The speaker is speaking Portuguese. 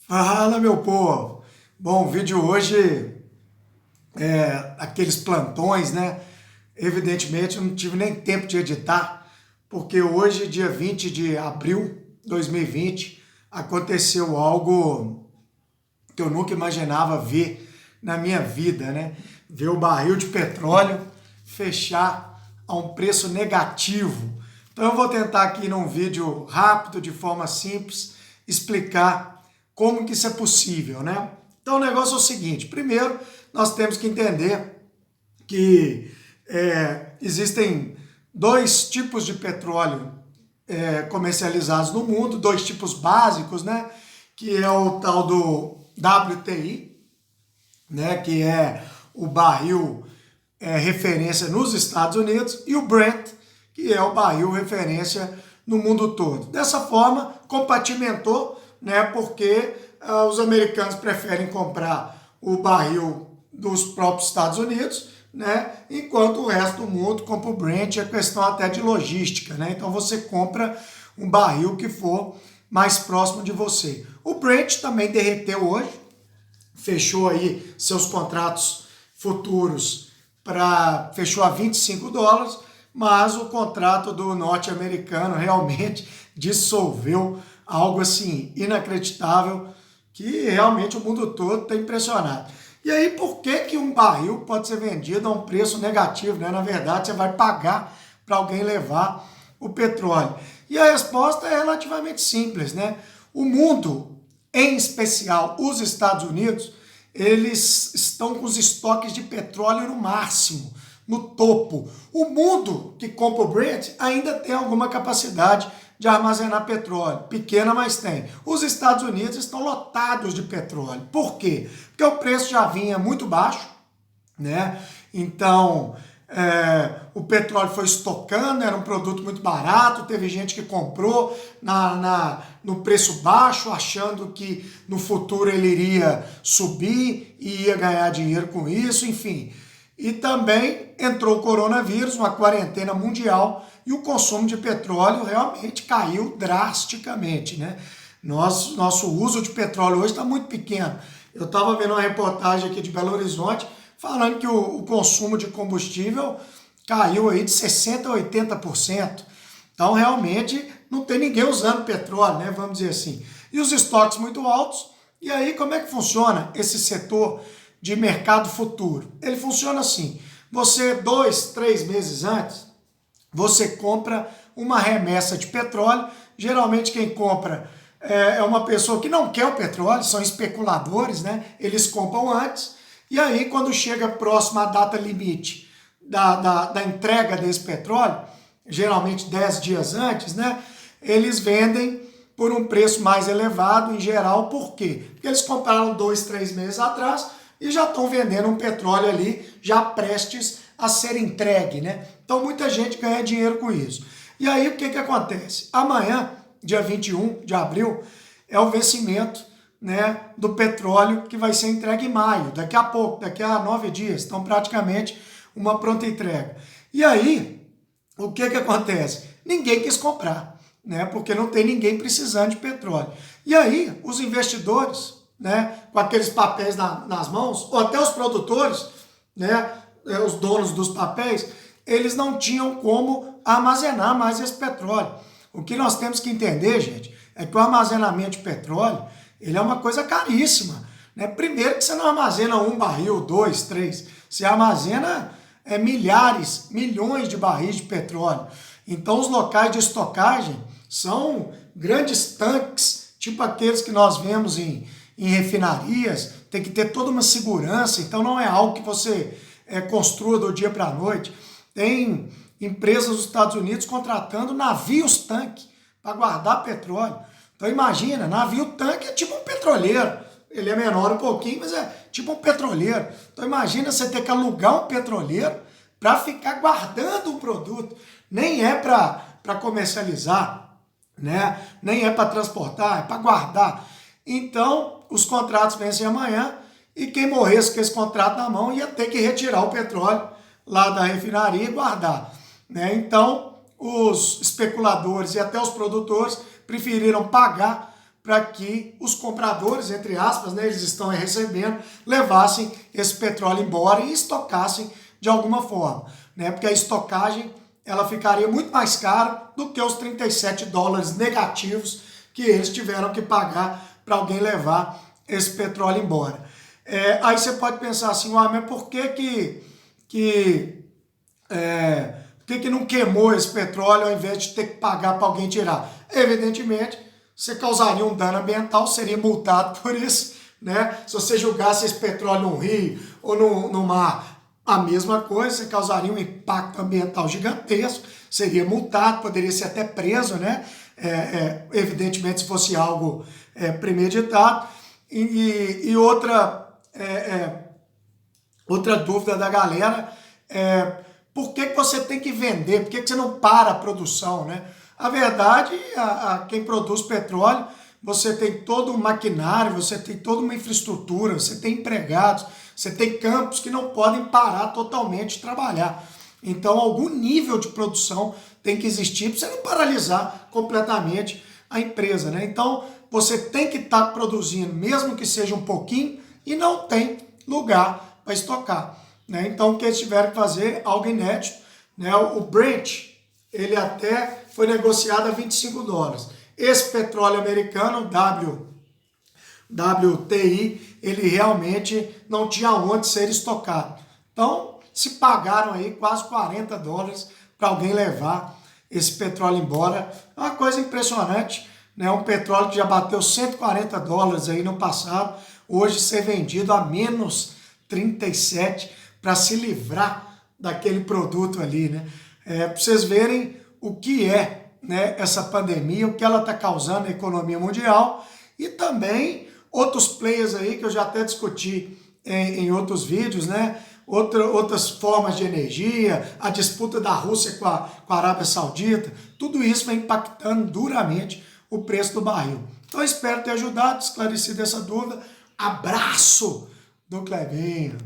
Fala, meu povo! Bom, o vídeo hoje é aqueles plantões, né? Evidentemente, eu não tive nem tempo de editar, porque hoje, dia 20 de abril de 2020, aconteceu algo que eu nunca imaginava ver na minha vida, né? Ver o barril de petróleo fechar a um preço negativo. Então eu vou tentar aqui num vídeo rápido, de forma simples, explicar como que isso é possível, né? Então o negócio é o seguinte, primeiro nós temos que entender que existem dois tipos de petróleo comercializados no mundo, dois tipos básicos, né? Que é o tal do WTI, né? Que é o barril referência nos Estados Unidos, e o Brent, que é o barril referência no mundo todo. Dessa forma, compartimentou, né? Porque os americanos preferem comprar o barril dos próprios Estados Unidos, né? Enquanto o resto do mundo compra o Brent, é questão até de logística, né? Então você compra um barril que for mais próximo de você. O Brent também derreteu hoje, fechou aí seus contratos futuros fechou a $25, mas o contrato do norte-americano realmente dissolveu, algo assim inacreditável, que realmente o mundo todo está impressionado. E aí, por que um barril pode ser vendido a um preço negativo, né? Na verdade, você vai pagar para alguém levar o petróleo. E a resposta é relativamente simples, né? O mundo, em especial os Estados Unidos, eles estão com os estoques de petróleo no máximo, no topo. O mundo que compra o Brent ainda tem alguma capacidade de armazenar petróleo, pequena, mas tem. Os Estados Unidos estão lotados de petróleo. Por quê? Porque o preço já vinha muito baixo, né? Então, o petróleo foi estocando, era um produto muito barato, teve gente que comprou no preço baixo, achando que no futuro ele iria subir e ia ganhar dinheiro com isso, enfim. E também entrou o coronavírus, uma quarentena mundial, e o consumo de petróleo realmente caiu drasticamente, né? Nosso uso de petróleo hoje está muito pequeno. Eu estava vendo uma reportagem aqui de Belo Horizonte falando que o consumo de combustível caiu aí de 60% a 80%. Então, realmente, não tem ninguém usando petróleo, né? Vamos dizer assim. E os estoques muito altos. E aí, como é que funciona esse setor de mercado futuro? Ele funciona assim. Você, 2, 3 meses antes, você compra uma remessa de petróleo. Geralmente, quem compra é uma pessoa que não quer o petróleo, são especuladores, né? Eles compram antes. E aí, quando chega próximo à data limite da entrega desse petróleo, geralmente 10 dias antes, né? Eles vendem por um preço mais elevado, em geral. Por quê? Porque eles compraram 2, 3 meses atrás e já estão vendendo um petróleo ali, já prestes a ser entregue, né? Então, muita gente ganha dinheiro com isso. E aí, o que acontece? Amanhã, dia 21 de abril, é o vencimento, né, do petróleo que vai ser entregue em maio, daqui a pouco, daqui a 9 dias, então praticamente uma pronta entrega. E aí, o que acontece? Ninguém quis comprar, né, porque não tem ninguém precisando de petróleo. E aí, os investidores, né, com aqueles papéis nas mãos, ou até os produtores, né, os donos dos papéis, eles não tinham como armazenar mais esse petróleo. O que nós temos que entender, gente, é que o armazenamento de petróleo, ele é uma coisa caríssima, né? Primeiro que você não armazena um barril, 2, 3, você armazena milhares, milhões de barris de petróleo. Então os locais de estocagem são grandes tanques, tipo aqueles que nós vemos em refinarias, tem que ter toda uma segurança, então não é algo que você construa do dia para a noite. Tem empresas dos Estados Unidos contratando navios-tanque para guardar petróleo. Então imagina, navio-tanque é tipo um petroleiro. Ele é menor um pouquinho, mas é tipo um petroleiro. Então imagina você ter que alugar um petroleiro para ficar guardando um produto. Nem é para comercializar, né? Nem é para transportar, é para guardar. Então os contratos vencem amanhã e quem morresse com esse contrato na mão ia ter que retirar o petróleo lá da refinaria e guardar, né? Então os especuladores e até os produtores preferiram pagar para que os compradores, entre aspas, né, eles estão recebendo, levassem esse petróleo embora e estocassem de alguma forma, né? Porque a estocagem ela ficaria muito mais cara do que os 37 dólares negativos que eles tiveram que pagar para alguém levar esse petróleo embora. Aí você pode pensar assim, mas por que não queimou esse petróleo ao invés de ter que pagar para alguém tirar? Evidentemente, você causaria um dano ambiental, seria multado por isso, né? Se você jogasse esse petróleo num rio ou no mar, a mesma coisa, você causaria um impacto ambiental gigantesco, seria multado, poderia ser até preso, né? Evidentemente, se fosse algo premeditado. E outra dúvida da galera por que você tem que vender? Por que você não para a produção, né? A verdade, quem produz petróleo, você tem todo um maquinário, você tem toda uma infraestrutura, você tem empregados, você tem campos que não podem parar totalmente de trabalhar. Então, algum nível de produção tem que existir para você não paralisar completamente a empresa, né? Então, você tem que estar produzindo, mesmo que seja um pouquinho, e não tem lugar para estocar, né? Então, o que eles tiveram que fazer, algo inédito, né? O Brent, ele até foi negociado a 25 dólares. Esse petróleo americano, WTI, ele realmente não tinha onde ser estocado. Então, se pagaram aí quase 40 dólares para alguém levar esse petróleo embora. É uma coisa impressionante, né? Um petróleo que já bateu 140 dólares aí no passado, hoje ser vendido a menos 37 para se livrar daquele produto ali, né? Para vocês verem o que né, essa pandemia, o que ela está causando na economia mundial e também outros players aí que eu já até discuti em outros vídeos, né? Outras formas de energia, a disputa da Rússia com a Arábia Saudita, tudo isso vem impactando duramente o preço do barril. Então eu espero ter ajudado, esclarecido essa dúvida. Abraço do Clebinho.